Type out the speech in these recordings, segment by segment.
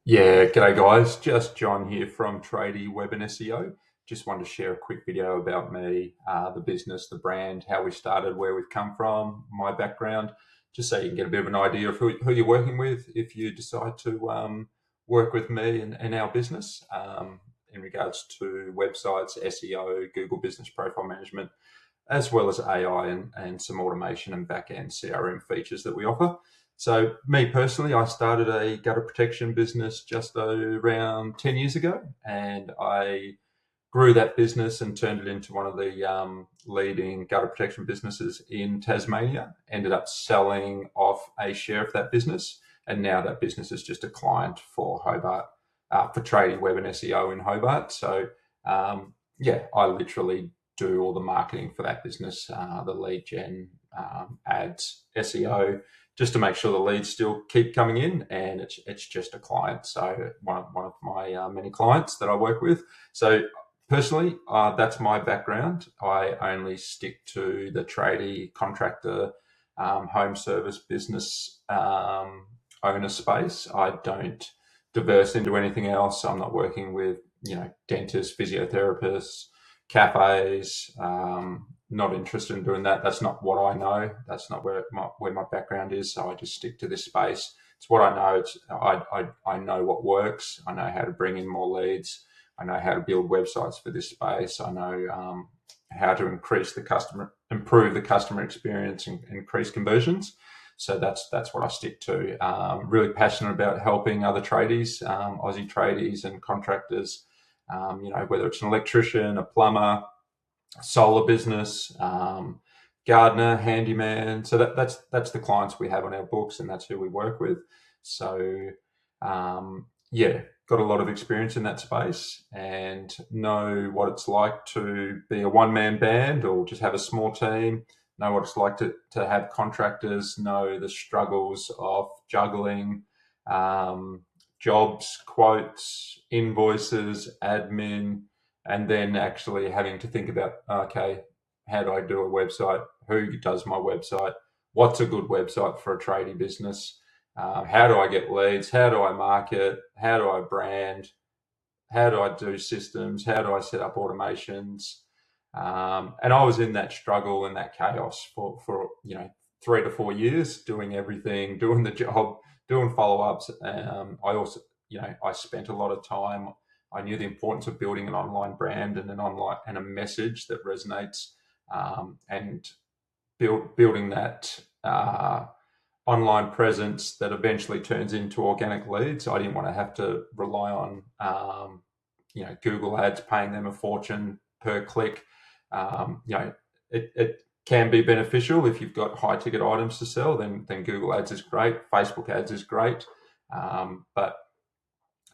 Yeah, g'day guys. Just John here from Tradie Web and SEO. Just wanted to share a quick video about me, the business, the brand, how we started, where we've come from, my background, just so you can get a bit of an idea of who you're working with if you decide to work with me and our business in regards to websites, SEO, Google Business Profile Management, as well as AI and some automation and back-end CRM features that we offer. So me personally, I started a gutter protection business just around 10 years ago, and I grew that business and turned it into one of the leading gutter protection businesses in Tasmania. Ended up selling off a share of that business, and now that business is just a client for Hobart, for Tradie Web and SEO in Hobart. So yeah, I literally do all the marketing for that business, the lead gen, ads, SEO, just to make sure the leads still keep coming in, and it's just a client. So one of my many clients that I work with. So personally, that's my background. I only stick to the tradie contractor, home service business owner space. I don't diverse into anything else. I'm not working with dentists, physiotherapists, cafes. Not interested in doing that. That's not what I know. That's not where my background is. So I just stick to this space. It's what I know. I know what works. I know how to bring in more leads. I know how to build websites for this space. I know how to improve the customer experience and increase conversions. So that's what I stick to. Really passionate about helping other tradies, Aussie tradies and contractors. Whether it's an electrician, a plumber, solar business, gardener, handyman. So that's the clients we have on our books, and that's who we work with. So yeah, got a lot of experience in that space and know what it's like to be a one-man band or just have a small team. Know what it's like to have contractors. Know the struggles of juggling jobs, quotes, invoices, admin, and then actually having to think about, okay, how do I do a website? Who does my website? What's a good website for a tradie business? How do I get leads? How do I market? How do I brand? How do I do systems? How do I set up automations? And I was in that struggle and that chaos for 3 to 4 years, doing everything, doing the job, doing follow-ups. I also, I spent a lot of time. I knew the importance of building an online brand and a message that resonates, and building that online presence that eventually turns into organic leads. I didn't want to have to rely on Google ads, paying them a fortune per click. It can be beneficial if you've got high ticket items to sell. Then Google ads is great. Facebook ads is great. But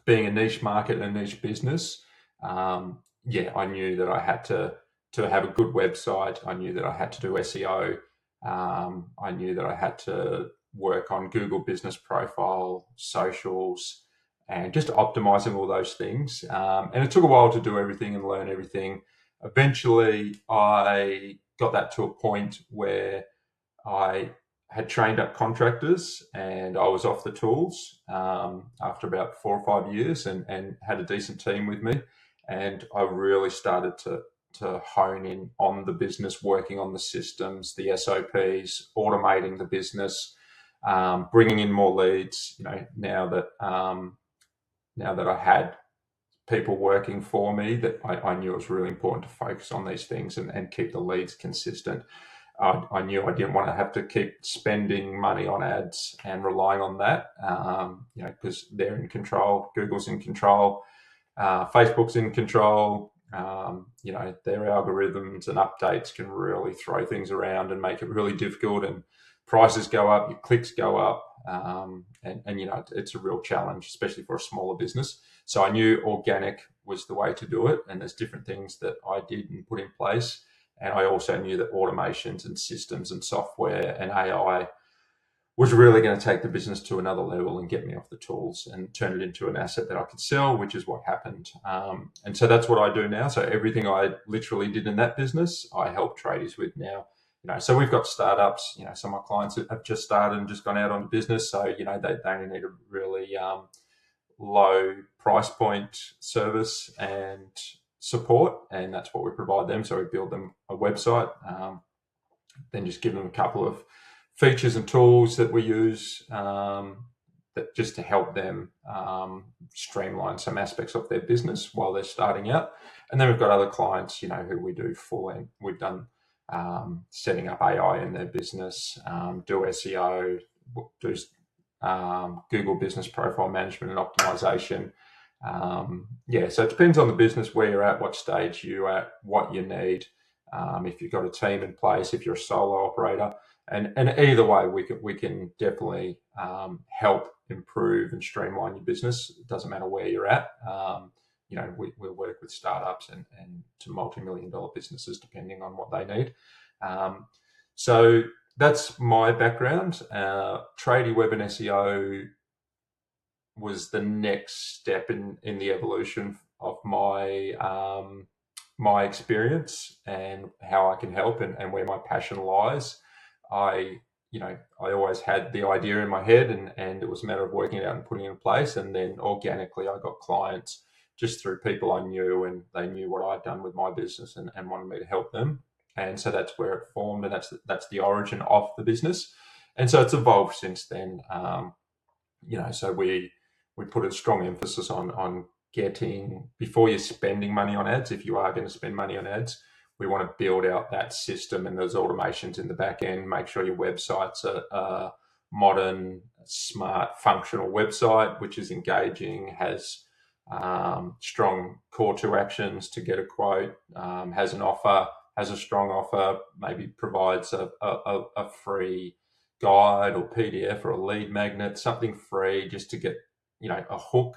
being a niche market and a niche business, I knew that I had to have a good website. I knew that I had to do SEO. I knew that I had to work on Google Business Profile, socials, and just optimizing all those things. And it took a while to do everything and learn everything. Eventually, I got that to a point where I had trained up contractors and I was off the tools after about 4 or 5 years, and had a decent team with me. And I really started to hone in on the business, working on the systems, the SOPs, automating the business, bringing in more leads. Now that I had people working for me, that I knew it was really important to focus on these things and keep the leads consistent. I knew I didn't want to have to keep spending money on ads and relying on that, because they're in control. Google's in control. Facebook's in control. Their algorithms and updates can really throw things around and make it really difficult, and prices go up, your clicks go up. It's a real challenge, especially for a smaller business. So I knew organic was the way to do it, and there's different things that I did and put in place. And I also knew that automations and systems and software and AI was really going to take the business to another level and get me off the tools and turn it into an asset that I could sell, which is what happened. And so that's what I do now. So everything I literally did in that business, I help tradies with now. So we've got startups. Some of my clients have just started and just gone out on business. So they only need to really low price point service and support, and that's what we provide them. So we build them a website, then just give them a couple of features and tools that we use, that just to help them streamline some aspects of their business while they're starting out. And then we've got other clients, who we do we've done setting up AI in their business, do SEO, do Google Business Profile Management and Optimization. So it depends on the business, where you're at, what stage you're at, what you need. If you've got a team in place, if you're a solo operator, and either way, we can definitely help improve and streamline your business. It doesn't matter where you're at. We'll work with startups and to multi-million-dollar businesses, depending on what they need. So that's my background. Tradie Web and SEO was the next step in the evolution of my my experience and how I can help and where my passion lies. I always had the idea in my head, and it was a matter of working it out and putting it in place. And then organically, I got clients just through people I knew, and they knew what I'd done with my business and wanted me to help them. And so that's where it formed, and that's the origin of the business. And so it's evolved since then. So we put a strong emphasis on getting, before you're spending money on ads, if you are going to spend money on ads, we want to build out that system and those automations in the back end, make sure your website's a modern, smart, functional website, which is engaging, has strong call to actions to get a quote, has an offer, has a strong offer, maybe provides a free guide or PDF or a lead magnet, something free just to get, a hook,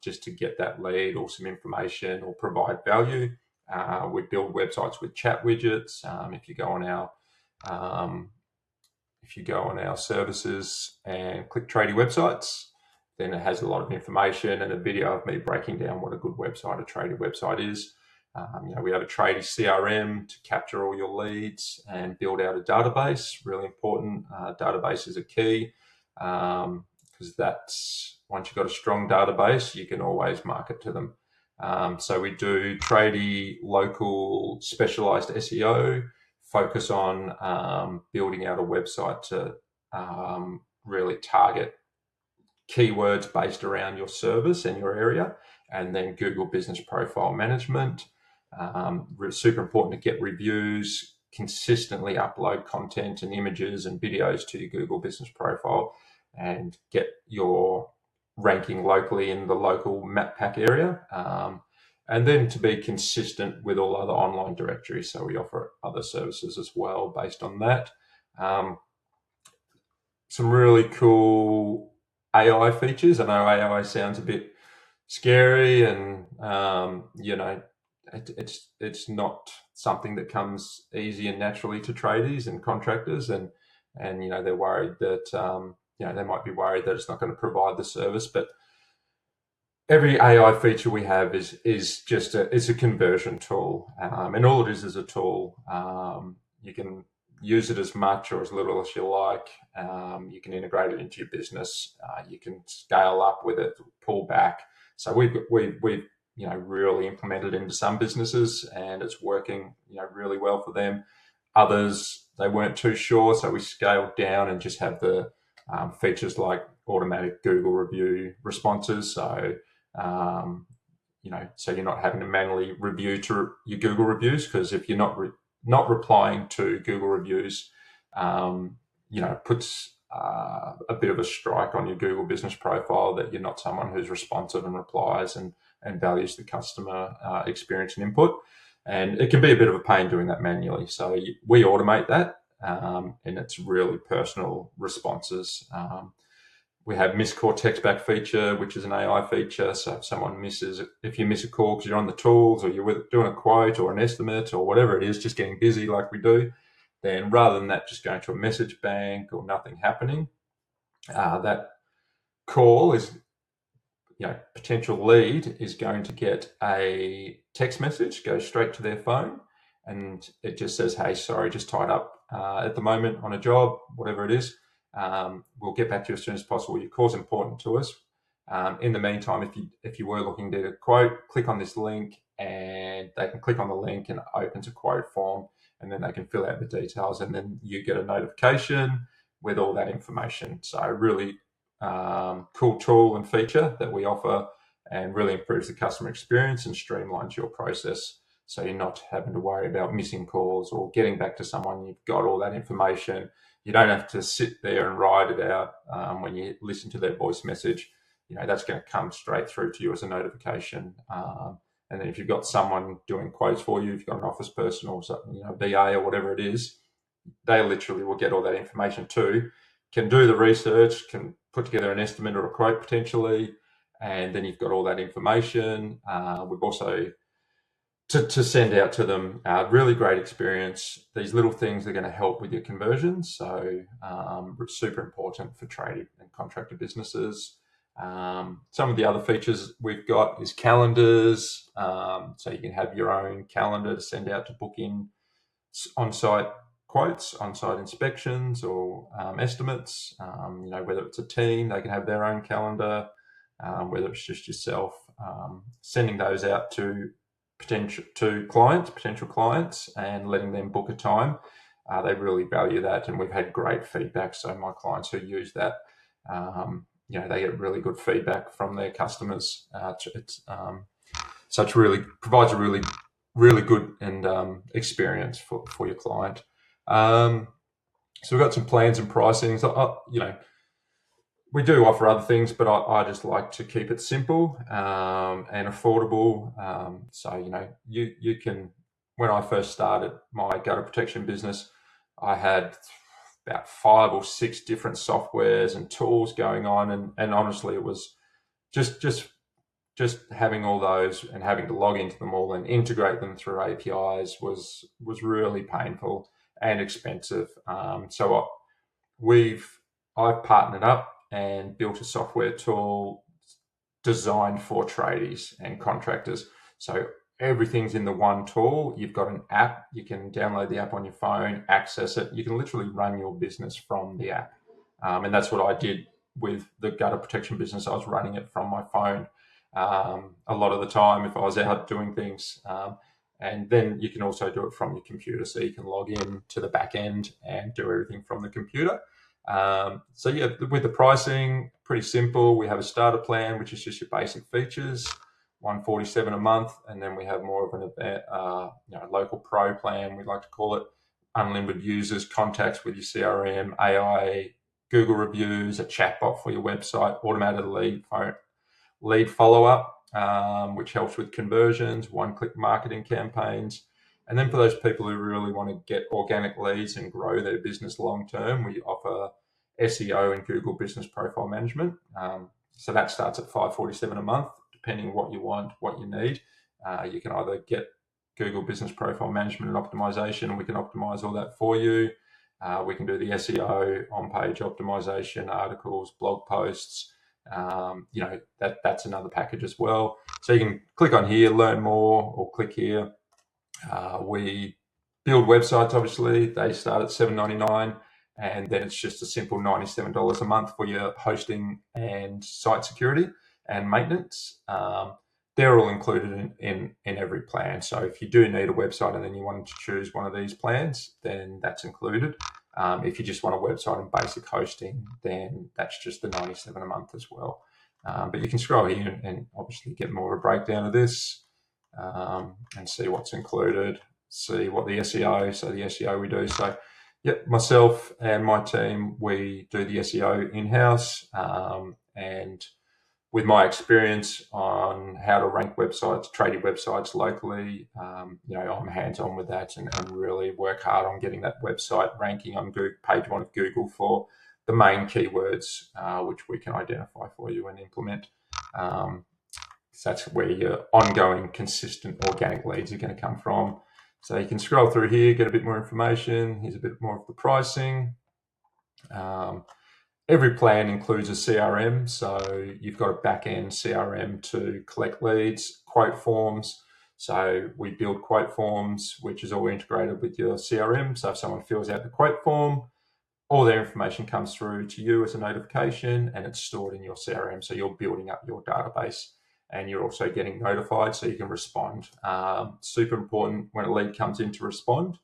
just to get that lead or some information or provide value. We build websites with chat widgets. If you go on our services and click Tradie websites, then it has a lot of information and a video of me breaking down what a good website, a Tradie website is. We have a Tradie CRM to capture all your leads and build out a database. Really important. Databases are key, because that's, once you've got a strong database, you can always market to them. So we do Tradie local specialized SEO, focus on building out a website to really target keywords based around your service and your area, and then Google Business Profile Management. Super important to get reviews, consistently upload content and images and videos to your Google Business Profile, and get your ranking locally in the local map pack area. And then to be consistent with all other online directories. So we offer other services as well based on that. Some really cool AI features. I know AI sounds a bit scary, and it's not something that comes easy and naturally to tradies and contractors, and they're worried that they might be worried that it's not going to provide the service. But every AI feature we have is just it's a conversion tool, and all it is a tool. You can use it as much or as little as you like. You can integrate it into your business. You can scale up with it, pull back. So we've really implemented into some businesses, and it's working really well for them. Others, they weren't too sure, so we scaled down and just have the features like automatic Google review responses. So so you're not having to manually review to your Google reviews, because if you're not replying to Google reviews, it puts a bit of a strike on your Google Business Profile that you're not someone who's responsive and replies and values the customer experience and input. And it can be a bit of a pain doing that manually. So we automate that, and it's really personal responses. We have missed call text back feature, which is an AI feature. So if you miss a call because you're on the tools, or you're doing a quote or an estimate or whatever it is, just getting busy like we do, then rather than that just going to a message bank or nothing happening, that call is, potential lead is going to get a text message, go straight to their phone, and it just says, "Hey, sorry, just tied up at the moment on a job," whatever it is. We'll get back to you as soon as possible. Your call's important to us. In the meantime, if you were looking to get a quote, click on this link, and they can click on the link and it opens a quote form, and then they can fill out the details, and then you get a notification with all that information. So really cool tool and feature that we offer, and really improves the customer experience and streamlines your process. So you're not having to worry about missing calls or getting back to someone. You've got all that information. You don't have to sit there and write it out when you listen to their voice message. That's going to come straight through to you as a notification. And then if you've got someone doing quotes for you, if you've got an office person or something, BA or whatever it is, they literally will get all that information too, can do the research, can put together an estimate or a quote potentially, and then you've got all that information. We've also to send out to them. Really great experience. These little things are going to help with your conversions. So super important for tradie and contractor businesses. Some of the other features we've got is calendars. So you can have your own calendar to send out to book in on-site quotes, on-site inspections or estimates. Whether it's a team, they can have their own calendar. Whether it's just yourself, sending those out to potential clients, and letting them book a time. They really value that, and we've had great feedback. So my clients who use that, they get really good feedback from their customers. So it really provides a really good and experience for your client. So we've got some plans and pricing. So, we do offer other things, but I just like to keep it simple and affordable. So, you can, when I first started my gutter protection business, I had about 5 or 6 different softwares and tools going on. And honestly, it was just having all those and having to log into them all and integrate them through APIs was really painful and expensive. So I've partnered up and built a software tool designed for tradies and contractors. So everything's in the one tool. You've got an app. You can download the app on your phone, access it. You can literally run your business from the app. And that's what I did with the gutter protection business. I was running it from my phone a lot of the time if I was out doing things. And then you can also do it from your computer. So you can log in to the back end and do everything from the computer. With the pricing, pretty simple. We have a starter plan, which is just your basic features, $147 a month, and then we have more of an local pro plan, we like to call it, unlimited users, contacts with your CRM, AI, Google reviews, a chatbot for your website, automated lead follow-up, which helps with conversions, one-click marketing campaigns. And then for those people who really want to get organic leads and grow their business long-term, we offer SEO and Google Business Profile Management. So that starts at $547 a month, depending on what you want, what you need. You can either get Google Business Profile Management and optimization, and we can optimize all that for you. We can do the SEO, on-page optimization, articles, blog posts. That's another package as well. So you can click on here, learn more, or click here. We build websites, obviously. They start at $7.99, and then it's just a simple $97 a month for your hosting and site security and maintenance. They're all included in every plan. So if you do need a website and then you want to choose one of these plans, then that's included. If you just want a website and basic hosting, then that's just the $97 a month as well. But you can scroll here and obviously get more of a breakdown of this and see what's included, see what the SEO we do. So, myself and my team, we do the SEO in-house, and with my experience on how to rank websites, tradie websites locally, I'm hands-on with that and really work hard on getting that website ranking on Google, page 1 of Google for the main keywords, which we can identify for you and implement. So that's where your ongoing, consistent organic leads are going to come from. So you can scroll through here, get a bit more information. Here's a bit more of the pricing. Every plan includes a CRM, so you've got a back-end CRM to collect leads, quote forms. So we build quote forms, which is all integrated with your CRM. So if someone fills out the quote form, all their information comes through to you as a notification, and it's stored in your CRM. So you're building up your database, and you're also getting notified so you can respond. Super important when a lead comes in to respond.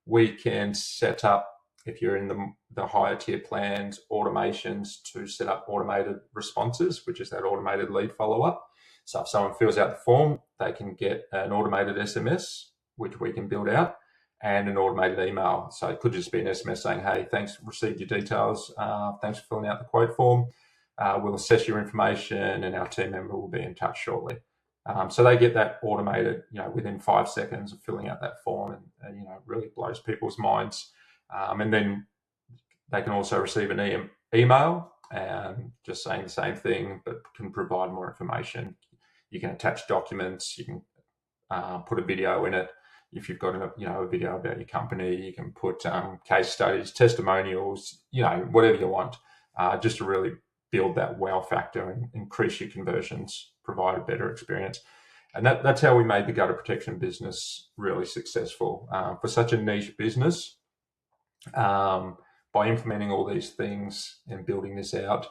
We can set up, if you're in the higher tier plans, automations to set up automated responses, which is that automated lead follow-up. So if someone fills out the form, they can get an automated SMS, which we can build out, and an automated email. So it could just be an SMS saying, hey, thanks, received your details. Thanks for filling out the quote form. We'll assess your information, and our team member will be in touch shortly. So they get that automated, within 5 seconds of filling out that form, and really blows people's minds. And then they can also receive an email just saying the same thing, but can provide more information. You can attach documents. You can put a video in it. If you've got a video about your company, you can put case studies, testimonials, whatever you want, just to really build that wow factor and increase your conversions, provide a better experience. And that's how we made the gutter protection business really successful. For such a niche business, by implementing all these things and building this out,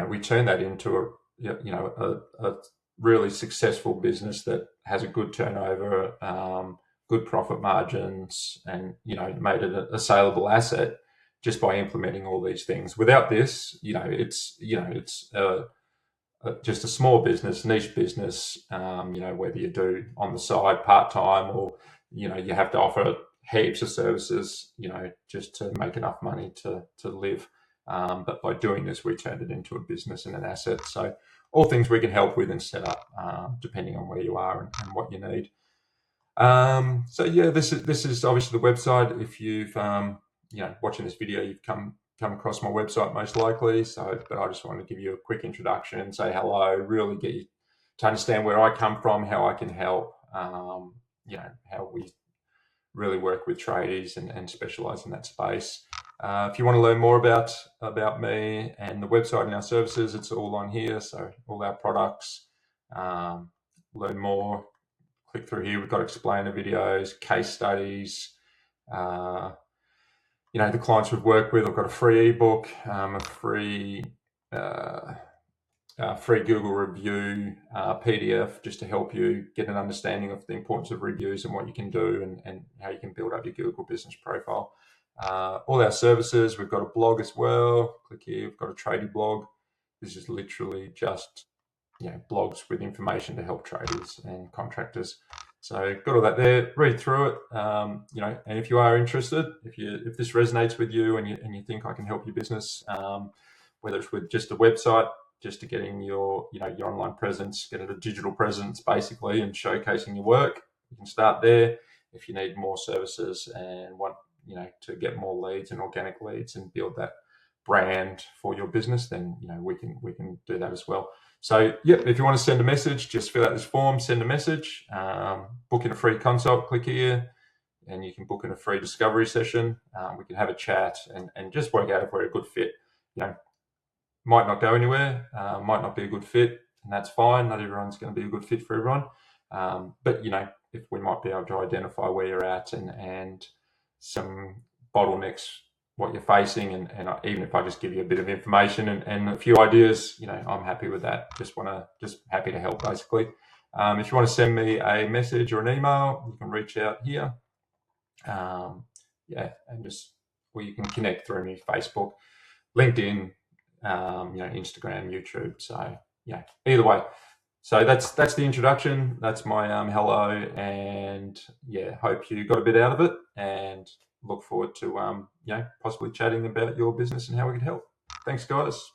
we turned that into a really successful business that has a good turnover, good profit margins, and made it a saleable asset just by implementing all these things. Without this, it's just a small business, niche business. Whether you do on the side part time, or you have to offer heaps of services, just to make enough money to live. But by doing this, we turned it into a business and an asset. So all things we can help with and set up, depending on where you are and what you need. So yeah, this is obviously the website. If you've watching this video, you've come across my website most likely. But I just want to give you a quick introduction and say hello, really get you to understand where I come from, how I can help, how we really work with tradies and specialize in that space. If you want to learn more about me and the website and our services, it's all on here. So all our products, learn more, click through here. We've got explainer videos, case studies, the clients we've worked with. I've got a free ebook, a free Google review PDF, just to help you get an understanding of the importance of reviews and what you can do and how you can build up your Google business profile. All our services, we've got a blog as well. Click here, we've got a Tradie blog. This is literally just blogs with information to help traders and contractors. So got all that there. Read through it, and if you are interested, if this resonates with you and you think I can help your business, whether it's with just a website, just to getting your your online presence, get a digital presence basically, and showcasing your work, you can start there. If you need more services and want to get more leads and organic leads and build that brand for your business, then we can do that as well. So if you want to send a message, just fill out this form, send a message, book in a free consult, click here, and you can book in a free discovery session. We can have a chat and just work out if we're a good fit. Might not go anywhere, might not be a good fit, and that's fine. Not everyone's going to be a good fit for everyone. But if we might be able to identify where you're at and some bottlenecks, what you're facing, and even if I just give you a bit of information and a few ideas, I'm happy with that. Just happy to help basically. If you want to send me a message or an email, you can reach out here. And you can connect through me, Facebook, LinkedIn, Instagram, YouTube. So either way. So that's the introduction. That's my hello, and hope you got a bit out of it, and look forward to possibly chatting about your business and how we can help. Thanks, guys.